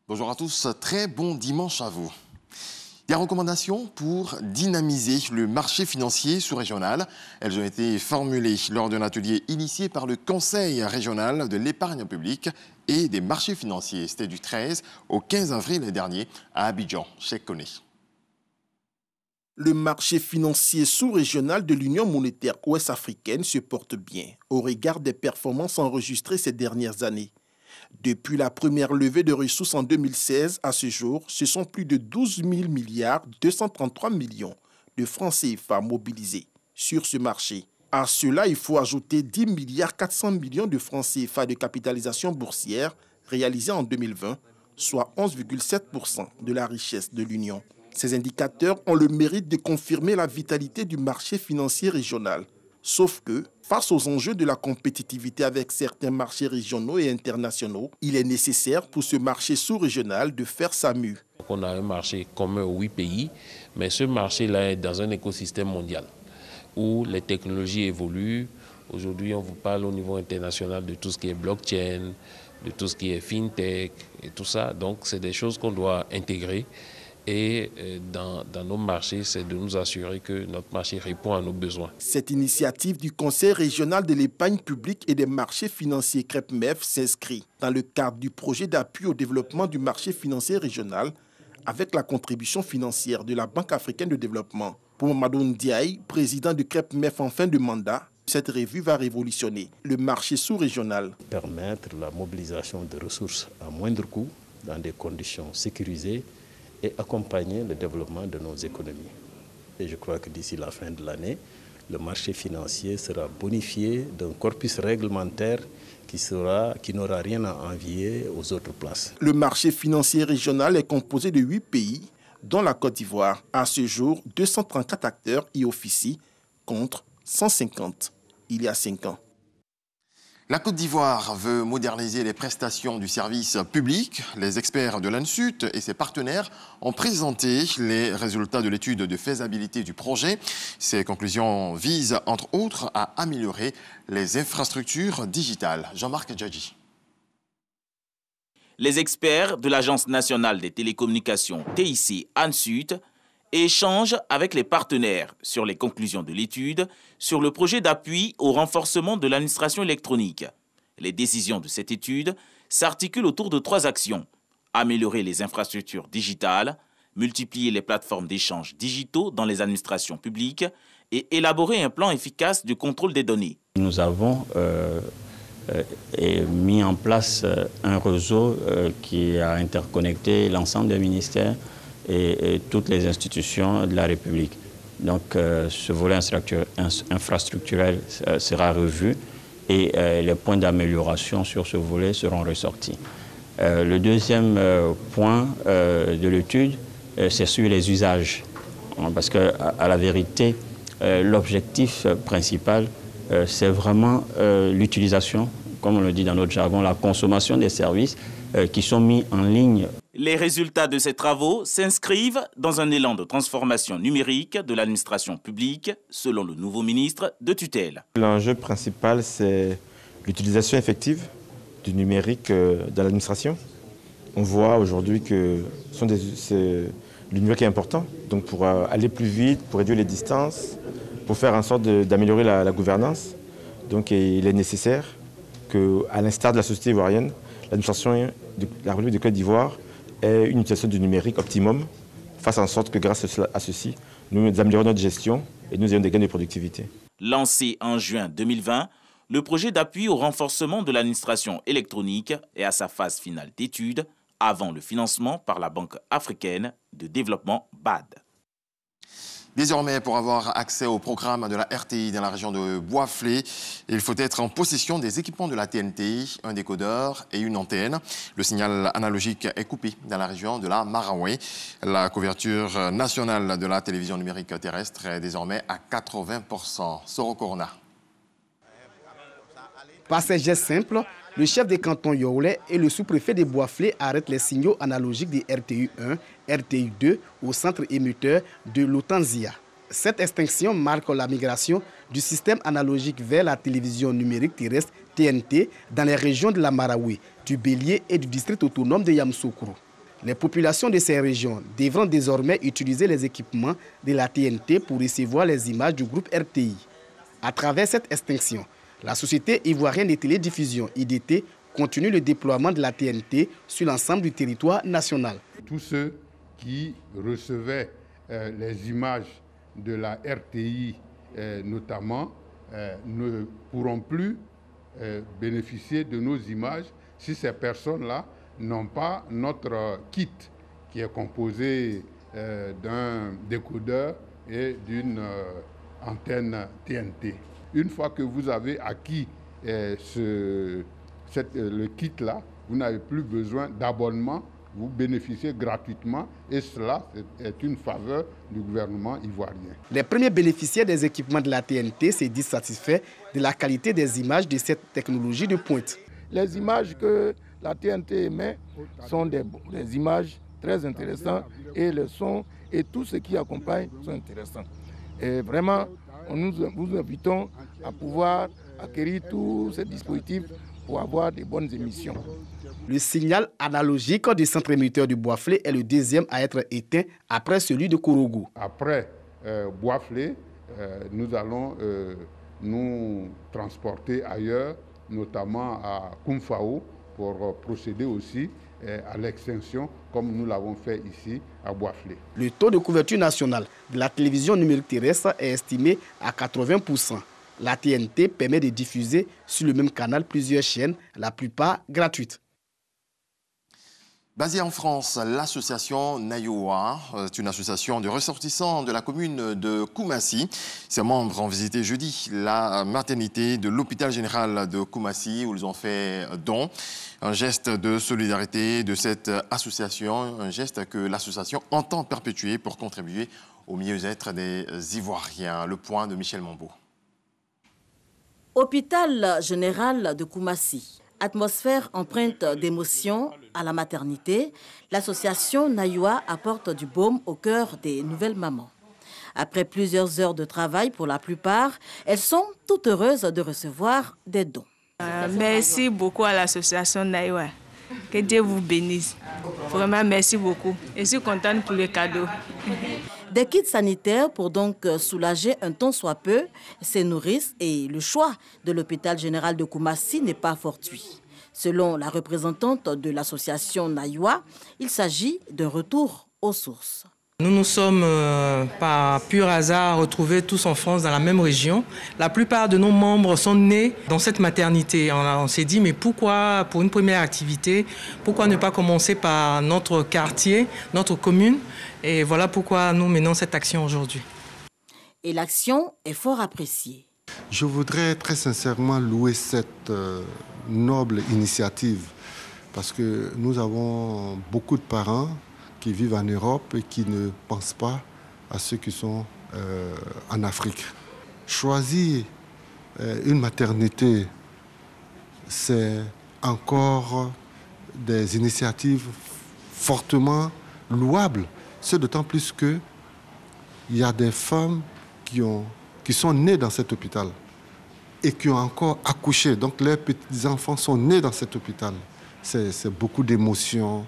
Bonjour à tous, très bon dimanche à vous. Des recommandations pour dynamiser le marché financier sous-régional. Elles ont été formulées lors d'un atelier initié par le Conseil régional de l'épargne publique et des marchés financiers. C'était du 13 au 15 avril dernier à Abidjan, Cheikh Koné. Le marché financier sous-régional de l'Union monétaire ouest-africaine se porte bien au regard des performances enregistrées ces dernières années. Depuis la première levée de ressources en 2016 à ce jour, ce sont plus de 12 000 milliards 233 millions de francs CFA mobilisés sur ce marché. À cela, il faut ajouter 10 milliards 400 millions de francs CFA de capitalisation boursière réalisés en 2020, soit 11,7% de la richesse de l'Union. Ces indicateurs ont le mérite de confirmer la vitalité du marché financier régional. Sauf que, face aux enjeux de la compétitivité avec certains marchés régionaux et internationaux, il est nécessaire pour ce marché sous-régional de faire sa mue. On a un marché commun aux 8 pays, mais ce marché-là est dans un écosystème mondial où les technologies évoluent. Aujourd'hui, on vous parle au niveau international de tout ce qui est blockchain, de tout ce qui est fintech et tout ça. Donc, c'est des choses qu'on doit intégrer. Et dans nos marchés, c'est de nous assurer que notre marché répond à nos besoins. Cette initiative du Conseil régional de l'épargne publique et des marchés financiers CREPMEF s'inscrit dans le cadre du projet d'appui au développement du marché financier régional avec la contribution financière de la Banque africaine de développement. Pour Mamadou Ndiaye, président du CREPMEF en fin de mandat, cette revue va révolutionner le marché sous-régional. Permettre la mobilisation de ressources à moindre coût dans des conditions sécurisées et accompagner le développement de nos économies. Et je crois que d'ici la fin de l'année, le marché financier sera bonifié d'un corpus réglementaire qui n'aura rien à envier aux autres places. Le marché financier régional est composé de 8 pays, dont la Côte d'Ivoire. À ce jour, 234 acteurs y officient, contre 150 il y a 5 ans. La Côte d'Ivoire veut moderniser les prestations du service public. Les experts de l'ANSUT et ses partenaires ont présenté les résultats de l'étude de faisabilité du projet. Ces conclusions visent, entre autres, à améliorer les infrastructures digitales. Jean-Marc Djadji. Les experts de l'Agence nationale des télécommunications TIC ANSUT échangent avec les partenaires sur les conclusions de l'étude sur le projet d'appui au renforcement de l'administration électronique. Les décisions de cette étude s'articulent autour de 3 actions. Améliorer les infrastructures digitales, multiplier les plateformes d'échanges digitaux dans les administrations publiques et élaborer un plan efficace de contrôle des données. Nous avons mis en place un réseau qui a interconnecté l'ensemble des ministères et toutes les institutions de la République. Donc ce volet infrastructurel sera revu et les points d'amélioration sur ce volet seront ressortis. Le deuxième point de l'étude, c'est sur les usages. Parce qu'à la vérité, l'objectif principal, c'est vraiment l'utilisation, comme on le dit dans notre jargon, la consommation des services qui sont mis en ligne. Les résultats de ces travaux s'inscrivent dans un élan de transformation numérique de l'administration publique, selon le nouveau ministre de tutelle. L'enjeu principal, c'est l'utilisation effective du numérique dans l'administration. On voit aujourd'hui que le numérique est important, donc pour aller plus vite, pour réduire les distances, pour faire en sorte d'améliorer la gouvernance. Donc il est nécessaire qu'à l'instar de la société ivoirienne, l'administration de la République de Côte d'Ivoire ait une utilisation du numérique optimum, fasse en sorte que grâce à ceci, nous améliorons notre gestion et nous ayons des gains de productivité. Lancé en juin 2020, le projet d'appui au renforcement de l'administration électronique est à sa phase finale d'étude avant le financement par la Banque africaine de développement BAD. Désormais, pour avoir accès au programme de la RTI dans la région de Bois-Flé, il faut être en possession des équipements de la TNT, un décodeur et une antenne. Le signal analogique est coupé dans la région de la Maraoué. La couverture nationale de la télévision numérique terrestre est désormais à 80%. Soro Corona. Par ces gestes simples, le chef des cantons Yaoulé et le sous-préfet de Bois-Flé arrêtent les signaux analogiques des RTU1, RTU2 au centre émetteur de l'Otanzia. Cette extinction marque la migration du système analogique vers la télévision numérique terrestre TNT dans les régions de la Maraoué, du Bélier et du district autonome de Yamoussoukro. Les populations de ces régions devront désormais utiliser les équipements de la TNT pour recevoir les images du groupe RTI. À travers cette extinction, la Société ivoirienne de télédiffusion, IDT, continue le déploiement de la TNT sur l'ensemble du territoire national. Tous ceux qui recevaient les images de la RTI notamment ne pourront plus bénéficier de nos images si ces personnes-là n'ont pas notre kit qui est composé d'un décodeur et d'une antenne TNT. Une fois que vous avez acquis le kit-là, vous n'avez plus besoin d'abonnement, vous bénéficiez gratuitement et cela est une faveur du gouvernement ivoirien. Les premiers bénéficiaires des équipements de la TNT se disent satisfaits de la qualité des images de cette technologie de pointe. Les images que la TNT émet sont des images très intéressantes et le son et tout ce qui accompagne sont intéressants. Et vraiment, nous vous invitons à pouvoir acquérir tous ces dispositifs pour avoir de bonnes émissions. Le signal analogique du centre émetteur du Bois-Flé est le deuxième à être éteint après celui de Korogo. Après Bois-Flé, nous allons nous transporter ailleurs, notamment à Koumfao, pour procéder aussi à l'extinction, comme nous l'avons fait ici à Bois-Flé. Le taux de couverture nationale de la télévision numérique terrestre est estimé à 80%. La TNT permet de diffuser sur le même canal plusieurs chaînes, la plupart gratuites. Basée en France, l'association Nayoa est une association de ressortissants de la commune de Koumassi. Ses membres ont visité jeudi la maternité de l'hôpital général de Koumassi où ils ont fait don. Un geste de solidarité de cette association, un geste que l'association entend perpétuer pour contribuer au mieux-être des Ivoiriens. Le point de Michel Mambo. Hôpital général de Koumassi. Atmosphère empreinte d'émotion à la maternité, l'association Nayoa apporte du baume au cœur des nouvelles mamans. Après plusieurs heures de travail pour la plupart, elles sont toutes heureuses de recevoir des dons. Merci beaucoup à l'association Nayoa. Que Dieu vous bénisse. Vraiment, merci beaucoup. Je suis contente pour les cadeaux. Des kits sanitaires pour donc soulager un tant soit peu ces nourrices et le choix de l'hôpital général de Koumassi n'est pas fortuit. Selon la représentante de l'association Nayoa, il s'agit d'un retour aux sources. Nous nous sommes par pur hasard retrouvés tous en France dans la même région. La plupart de nos membres sont nés dans cette maternité. On s'est dit mais pourquoi, pour une première activité, pourquoi ne pas commencer par notre quartier, notre commune? Et voilà pourquoi nous menons cette action aujourd'hui. Et l'action est fort appréciée. Je voudrais très sincèrement louer cette noble initiative parce que nous avons beaucoup de parents qui vivent en Europe et qui ne pensent pas à ceux qui sont en Afrique. Choisir une maternité, c'est encore des initiatives fortement louables. C'est d'autant plus qu'il y a des femmes qui sont nées dans cet hôpital et qui ont encore accouché. Donc leurs petits-enfants sont nés dans cet hôpital. C'est beaucoup d'émotions.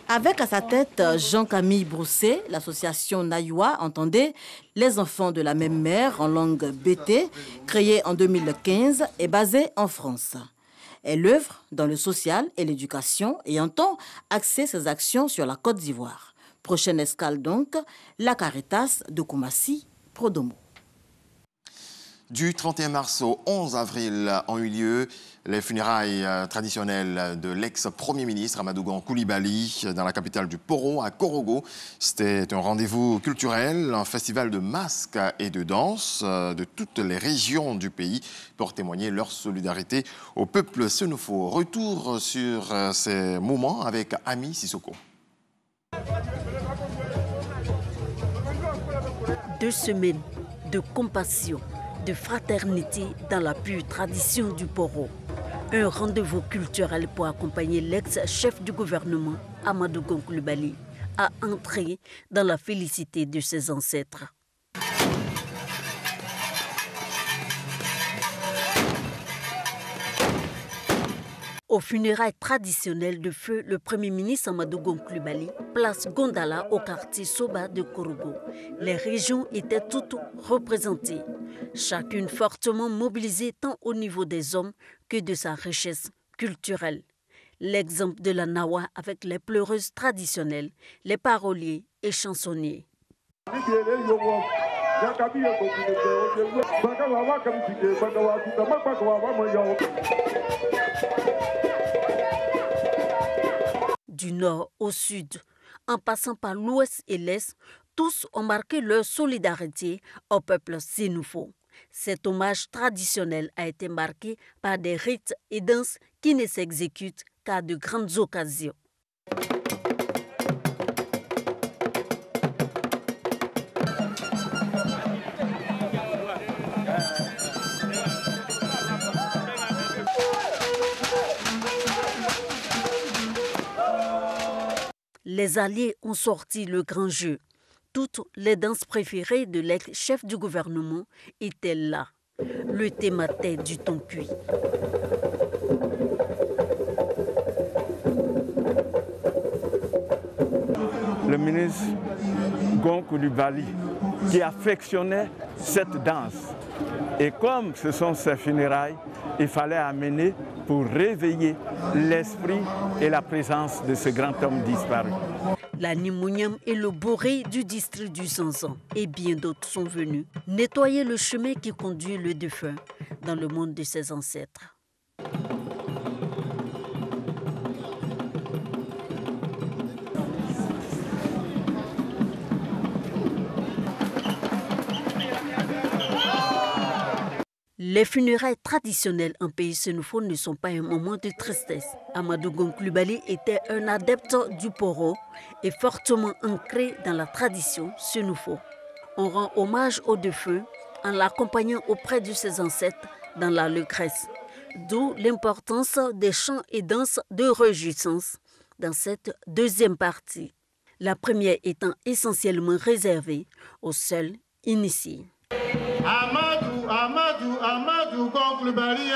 Avec à sa tête Jean-Camille Brousset, l'association Nayoa entendait les enfants de la même mère en langue BT, créée en 2015 et basée en France. Elle œuvre dans le social et l'éducation et entend axer ses actions sur la Côte d'Ivoire. Prochaine escale donc, la Caritas de Koumassi, Prodomo. Du 31 mars au 11 avril ont eu lieu les funérailles traditionnelles de l'ex-premier ministre Amadou Gon Coulibaly dans la capitale du Poro, à Korogo. C'était un rendez-vous culturel, un festival de masques et de danse de toutes les régions du pays pour témoigner leur solidarité au peuple sénoufo. Retour sur ces moments avec Ami Sissoko. 2 semaines de compassion, de fraternité dans la pure tradition du Poro. Un rendez-vous culturel pour accompagner l'ex-chef du gouvernement, Amadou Gon Coulibaly, à entrer dans la félicité de ses ancêtres. Aux funérailles traditionnelles de feu, le Premier ministre Amadou Gon Coulibaly place Gondala au quartier Soba de Korogo. Les régions étaient toutes représentées, chacune fortement mobilisée tant au niveau des hommes que de sa richesse culturelle. L'exemple de la Nawa avec les pleureuses traditionnelles, les paroliers et chansonniers. Du nord au sud, en passant par l'ouest et l'est, tous ont marqué leur solidarité au peuple sénoufo. Cet hommage traditionnel a été marqué par des rites et danses qui ne s'exécutent qu'à de grandes occasions. Les alliés ont sorti le grand jeu. Toutes les danses préférées de l'ex-chef du gouvernement étaient là. Le thématé du ton cuit. Le ministre Gon Coulibaly qui affectionnait cette danse. Et comme ce sont ses funérailles, il fallait amener pour réveiller l'esprit et la présence de ce grand homme disparu. La Nimouniam et le Boré du district du Zanzan et bien d'autres sont venus nettoyer le chemin qui conduit le défunt dans le monde de ses ancêtres. Les funérailles traditionnelles en pays sénoufo ne sont pas un moment de tristesse. Amadou Gon Coulibaly était un adepte du poro et fortement ancré dans la tradition sénoufo. On rend hommage au défunt en l'accompagnant auprès de ses ancêtres dans la Legresse, d'où l'importance des chants et danses de réjouissance dans cette deuxième partie. La première étant essentiellement réservée aux seuls initiés. Amadou Gon Coulibaly.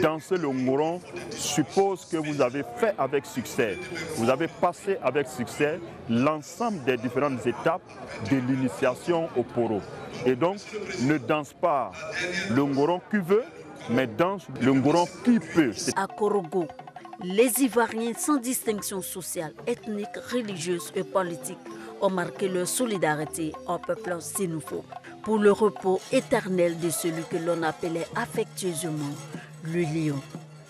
Danser le Ngoron suppose que vous avez fait avec succès. Vous avez passé avec succès l'ensemble des différentes étapes de l'initiation au poro. Et donc, ne danse pas le Ngoron qui veut, mais danse le Ngoron qui peut. À Korogo, les Ivoiriens sans distinction sociale, ethnique, religieuse et politique ont marqué leur solidarité au peuple sénoufo pour le repos éternel de celui que l'on appelait affectueusement le lion.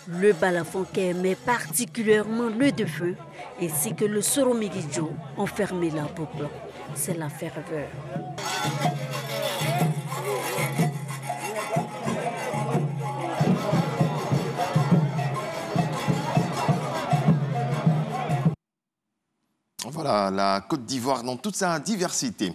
Le balafon qui aimait particulièrement le défunt ainsi que le soromigidjo ont fermé la boucle. C'est la ferveur. Voilà, la Côte d'Ivoire dans toute sa diversité.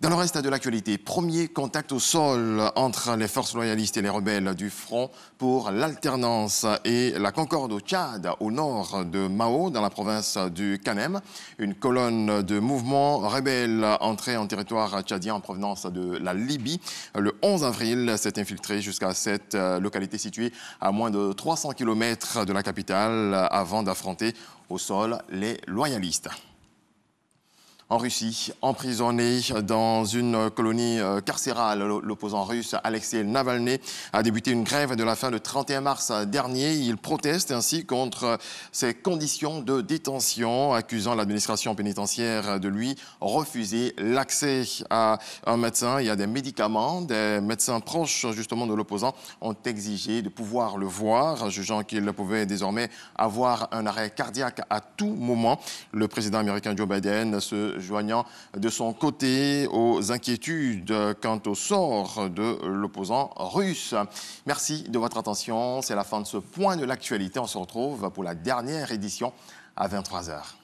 Dans le reste de l'actualité, premier contact au sol entre les forces loyalistes et les rebelles du Front pour l'alternance et la concorde au Tchad, au nord de Mao, dans la province du Kanem. Une colonne de mouvements rebelles entrée en territoire tchadien en provenance de la Libye. Le 11 avril, s'est infiltré jusqu'à cette localité située à moins de 300 km de la capitale avant d'affronter au sol les loyalistes. En Russie, emprisonné dans une colonie carcérale, l'opposant russe Alexei Navalny a débuté une grève de la fin le 31 mars dernier. Il proteste ainsi contre ces conditions de détention, accusant l'administration pénitentiaire de lui refuser l'accès à un médecin et à des médicaments. Des médecins proches justement de l'opposant ont exigé de pouvoir le voir, jugeant qu'il pouvait désormais avoir un arrêt cardiaque à tout moment. Le président américain Joe Biden se joignant de son côté aux inquiétudes quant au sort de l'opposant russe. Merci de votre attention. C'est la fin de ce point de l'actualité. On se retrouve pour la dernière édition à 23h.